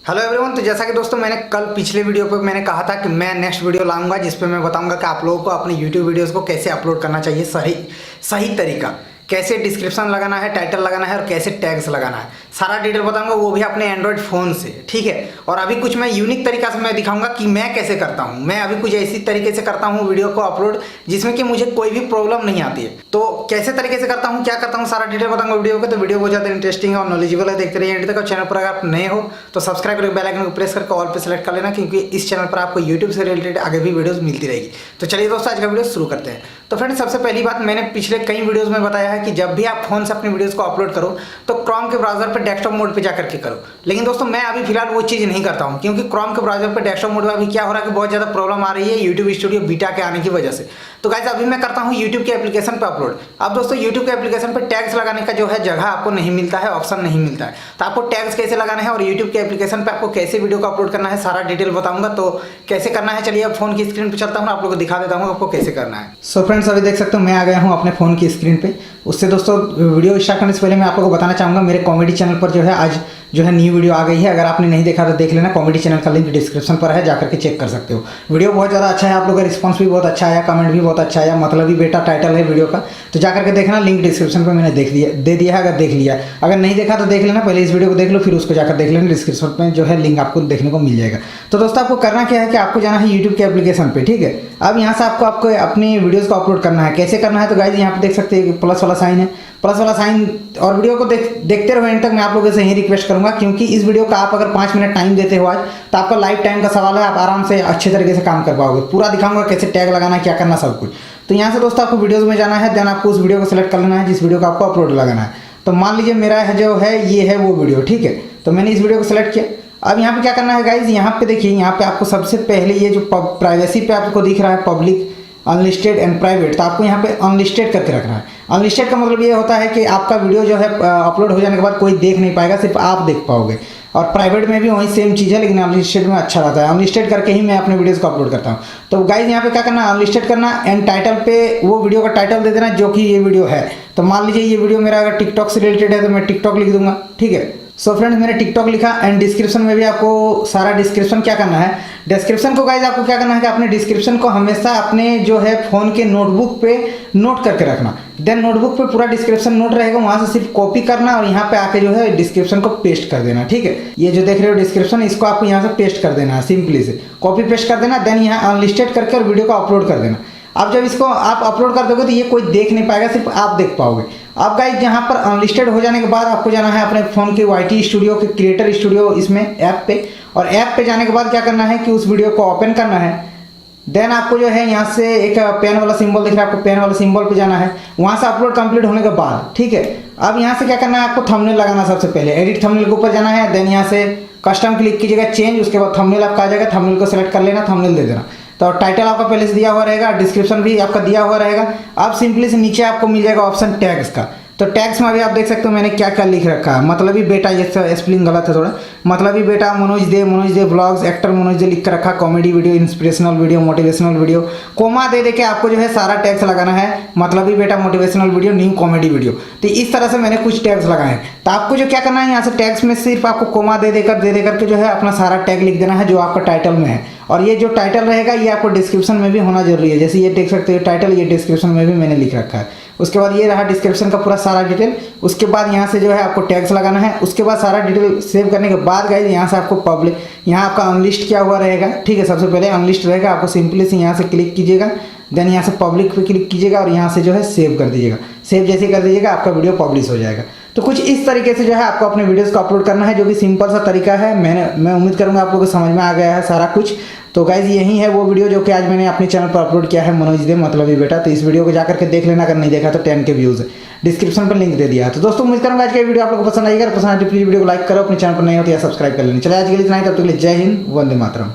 Hello everyone. तो जैसा कि दोस्तों मैंने कल पिछले वीडियो पे मैंने कहा था कि मैं नेक्स्ट वीडियो लाऊंगा जिस पे मैं बताऊंगा कि आप लोगों को अपने यूट्यूब वीडियोस को कैसे अपलोड करना चाहिए, सही तरीका, कैसे डिस्क्रिप्शन लगाना है, टाइटल लगाना है और कैसे टैग्स लगाना है, सारा डिटेल बताऊंगा, वो भी अपने एंड्रॉइड फ़ोन से। ठीक है। और अभी कुछ मैं यूनिक तरीका से मैं दिखाऊंगा कि मैं कैसे करता हूँ। मैं अभी कुछ ऐसी तरीके से करता हूँ वीडियो को अपलोड जिसमें कि मुझे कोई भी प्रॉब्लम नहीं आती है। तो कैसे तरीके से करता हूँ, क्या करता हूँ, सारा डिटेल बताऊंगा वीडियो को। तो वीडियो बहुत ज़्यादा इंटरेस्टिंग है और नॉलेजेबल है, देखते रहिए एंड तक। और चैनल पर अगर आप नए हो तो सब्सक्राइब करके बेल आइकन को प्रेस करके ऑल पे सेलेक्ट कर लेना, क्योंकि इस चैनल पर आपको यूट्यूब से रिलेटेड आगे भी वीडियोस मिलती रहेगी। तो चलिए दोस्तों आज का वीडियो शुरू करते हैं। तो फ्रेंड्स सबसे पहली बात, मैंने पिछले कई वीडियोस में बताया है कि जब भी आप फोन से अपने वीडियोस को अपलोड करो तो क्रोम के ब्राउजर पर डेस्कटॉप मोड पे जाकर के करो। लेकिन दोस्तों मैं अभी फिलहाल वो चीज़ नहीं करता हूँ, क्योंकि क्रोम के ब्राउजर पर डेस्कटॉप मोड में अभी क्या हो रहा है कि बहुत ज़्यादा प्रॉब्लम आ रही है यूट्यूब स्टूडियो बीटा के आने की वजह से। तो गाइस अभी मैं करता हूँ यूट्यूब के एप्लीकेशन पर अपलोड। अब दोस्तों यूट्यूब के एप्लीकेशन पर टैग्स लगाने का जो है जगह आपको नहीं मिलता है, ऑप्शन नहीं मिलता है। तो आपको टैग्स कैसे लगाना है और यूट्यूब के एप्लीकेशन पर आपको कैसे वीडियो को अपलोड करना है, सारा डिटेल बताऊंगा। तो कैसे करना है चलिए अब फोन की स्क्रीन पर चलता हूँ, आप लोगों को दिखा देता हूँ आपको कैसे करना है। सो फ्रेंड्स अभी देख सकते हो मैं आ गया हूँ अपने फ़ोन की स्क्रीन पे। उससे दोस्तों वीडियो स्टार्ट करने से पहले मैं आप लोगों को बताना चाहूँगा मेरे कॉमेडी चैनल पर जो है आज जो है न्यू वीडियो आ गई है। अगर आपने नहीं देखा तो देख लेना, कॉमेडी चैनल का लिंक डिस्क्रिप्शन पर है, जाकर के चेक कर सकते हो। वीडियो बहुत ज़्यादा अच्छा है, आप लोगों का रिस्पांस भी बहुत अच्छा आया, कमेंट भी बहुत अच्छा आया। मतलब ही बेटा टाइटल है वीडियो का, तो जाकर के देखना, लिंक डिस्क्रिप्शन पर मैंने दे दिया है। अगर देख लिया, अगर नहीं देखा तो देख लेना, पहले इस वीडियो को देख लो फिर उसको जाकर देख लेना, डिस्क्रिप्शन में जो है लिंक आपको देखने को मिल जाएगा। तो दोस्तों आपको करना क्या है कि आपको जाना है यूट्यूब के एप्लीकेशन पर। ठीक है। अब यहाँ से आपको अपनी वीडियोज़ को अपलोड करना है। कैसे करना है तो गाइस यहाँ पे देख सकते हैं प्लस वाला साइन है, प्लस वाला साइन। और वीडियो को देखते रहो एंड तक। मैं आप लोगों से यही रिक्वेस्ट करूंगा, क्योंकि इस वीडियो का आप अगर 5 मिनट टाइम देते हो आज तो आपका लाइफ टाइम का सवाल है, आप आराम से अच्छे तरीके से काम कर पाओगे। पूरा दिखाऊंगा कैसे टैग लगाना है, क्या करना, सब कुछ। तो यहाँ से दोस्तों आपको वीडियोज़ में जाना है, देन आपको उस वीडियो को सिलेक्ट कर लेना है जिस वीडियो को आपको अपलोड लगाना है। तो मान लीजिए मेरा है जो है ये है वो वीडियो। ठीक है। तो मैंने इस वीडियो को सिलेक्ट किया। अब यहाँ पे क्या करना है गाइज, यहाँ पे देखिए, यहाँ पे आपको सबसे पहले ये जो प्राइवेसी पे आपको दिख रहा है पब्लिक, अनलिस्टेड एंड प्राइवेट, तो आपको यहाँ पे अनलिस्टेड करके रखना है। अनलिस्टेड का मतलब ये होता है कि आपका वीडियो जो है अपलोड हो जाने के बाद कोई देख नहीं पाएगा, सिर्फ आप देख पाओगे। और प्राइवेट में भी वही सेम चीज़ है, लेकिन अनलिस्टेड में अच्छा रहता है। अनलिस्टेड करके ही मैं अपने वीडियोस को अपलोड करता हूँ। तो गाइज यहाँ पे क्या करना है, अनलिस्टेड करना एंड टाइटल पे वो वीडियो का टाइटल दे देना जो कि ये वीडियो है। तो मान लीजिए ये वीडियो मेरा अगर टिकटॉक से रिलेटेड है तो मैं टिकटॉक लिख दूंगा। ठीक है। सो फ्रेंड्स मैंने टिकटॉक लिखा एंड डिस्क्रिप्शन में भी आपको सारा डिस्क्रिप्शन क्या करना है, डिस्क्रिप्शन को गाइज आपको क्या करना है कि अपने डिस्क्रिप्शन को हमेशा अपने जो है फ़ोन के नोटबुक पे नोट करके रखना। देन नोटबुक पे पूरा डिस्क्रिप्शन नोट रहेगा, वहाँ से सिर्फ कॉपी करना और यहाँ पे आके जो है डिस्क्रिप्शन को पेस्ट कर देना। ठीक है। ये जो देख रहे हो डिस्क्रिप्शन, इसको आपको यहाँ से पेस्ट कर देना है, सिंपली से कॉपी पेस्ट कर देना। देन यहाँ अनलिस्टेड करके और वीडियो को अपलोड कर देना। अब जब इसको आप अपलोड कर दोगे तो ये कोई देख नहीं पाएगा, सिर्फ आप देख पाओगे। अब गाइस यहाँ पर अनलिस्टेड हो जाने के बाद आपको जाना है अपने फ़ोन के वाईटी स्टूडियो के क्रिएटर स्टूडियो इसमें ऐप पे, और ऐप पे जाने के बाद क्या करना है कि उस वीडियो को ओपन करना है। देन आपको जो है यहाँ से एक पेन वाला सिंबल दिख रहा है, आपको पेन वाला सिंबल पे जाना है। वहाँ से अपलोड कंप्लीट होने के बाद ठीक है, अब यहाँ से क्या करना है, आपको थंबनेल लगाना। सबसे पहले एडिट थंबनेल के ऊपर जाना है। देन यहाँ से कस्टम क्लिक कीजिएगा, चेंज, उसके बाद थंबनेल आपका आ जाएगा। थंबनेल को सेलेक्ट कर लेना, थंबनेल दे देना। तो टाइटल आपका पहले से दिया हुआ रहेगा, डिस्क्रिप्शन भी आपका दिया हुआ रहेगा। अब सिंपली से नीचे आपको मिल जाएगा ऑप्शन टैग्स का। तो टैग्स में अभी आप देख सकते हो मैंने क्या क्या लिख रखा है। मतलब ही बेटा, ये स्पेलिंग गलत है थोड़ा, मतलब ही बेटा मनोज दे ब्लॉग्स, एक्टर मनोज दे लिख कर रखा, comedy video, inspirational video, motivational video, comma दे के आपको जो है सारा टैग्स लगाना है। मतलब ही बेटा motivational video, new comedy video. तो इस तरह से मैंने कुछ टैग्स लगाए हैं। तो आपको जो क्या करना है, यहाँ से टैग्स में सिर्फ आपको कोमा दे देकर के जो है अपना सारा टैग लिख देना है जो आपका टाइटल में है। और ये जो टाइटल रहेगा ये आपको डिस्क्रिप्शन में भी होना जरूरी है। जैसे ये देख सकते हो टाइटल, ये डिस्क्रिप्शन में भी मैंने लिख रखा है। उसके बाद ये रहा डिस्क्रिप्शन का पूरा सारा डिटेल। उसके बाद यहाँ से जो है आपको टैग्स लगाना है। उसके बाद सारा डिटेल सेव करने के बाद गाइस यहाँ से आपको पब्लिक, यहाँ आपका अनलिस्ट किया हुआ रहेगा। ठीक है। सबसे पहले अनलिस्ट रहेगा, आपको सिंपली से यहाँ से क्लिक कीजिएगा। देन यहाँ से पब्लिक पे क्लिक कीजिएगा और यहाँ से जो है सेव कर दीजिएगा। सेव जैसे कर दीजिएगा आपका वीडियो पब्लिश हो जाएगा। तो कुछ इस तरीके से जो है आपको अपने वीडियोस को अपलोड करना है, जो कि सिंपल सा तरीका है। मैं उम्मीद करूँगा आप लोगों को समझ में आ गया है सारा कुछ। तो गाइज यही है वो वीडियो जो कि आज मैंने अपने चैनल पर अपलोड किया है, मनोज दे मतलब ही बेटा। तो इस वीडियो को जाकर के देख लेना, अगर नहीं देखा तो 10 के व्यूज़ है, डिस्क्रिप्शन पर लिंक दे दिया। तो दोस्तों उम्मीद करूँगा आज का वीडियो आप लोगों को पसंद आएगा। पसंद आए तो प्लीज वीडियो को लाइक करो, अपने चैनल पर नहीं हो तो या सब्सक्राइब कर लेना। चलिए आज के लिए इतना ही, तब तक के लिए जय हिंद, वंदे मातरम।